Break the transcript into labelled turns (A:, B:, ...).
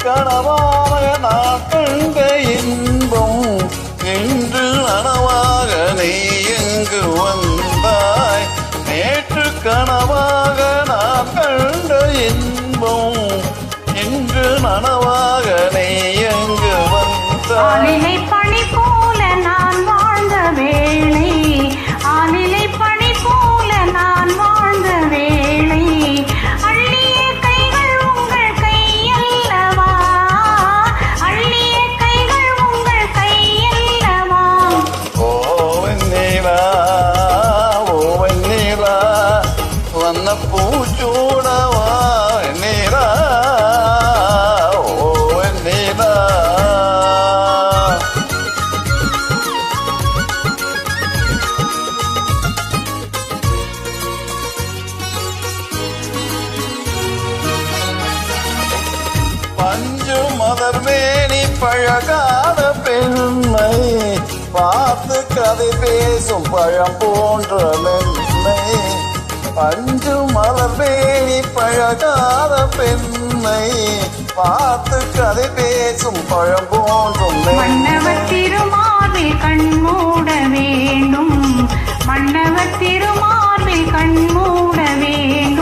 A: கனவாக நான் கண்ட இன்பம் இன்று நனவாக நீ எங்கு வந்தாய். நேற்று கனவாக நான் கண்ட இன்பம் இன்று நனவாக நீ எங்கு வந்தாய்.
B: பனி போல நான் வாழ்ந்த வேளை, ஆலிலை பனி போல நான் வாழ்ந்த வேளை, அள்ளிய கைகள் உங்கள் கையல்லவா, அள்ளிய கைகள் உங்கள் கையல்லவா.
A: ஓ வெண்ணிலா, ஓ வெண்ணிலா, வண்ண பூச்சூடவா வெண்ணிலா, ஓ வெண்ணிலா. பஞ்சு மலர் மேனி பழகாத பெண்மை பார்த்து கதை பேசும் பழம் போன்ற மென்மை. பஞ்சு மலர் மேனி பழகாத பெண்மை பார்த்து கதை பேசும் பழம் போன்றும்
B: மன்னவர் திருமார்பில் கண்மூட வேண்டும், மன்னவர் திருமார்பில் கண்மூட வேண்டும்.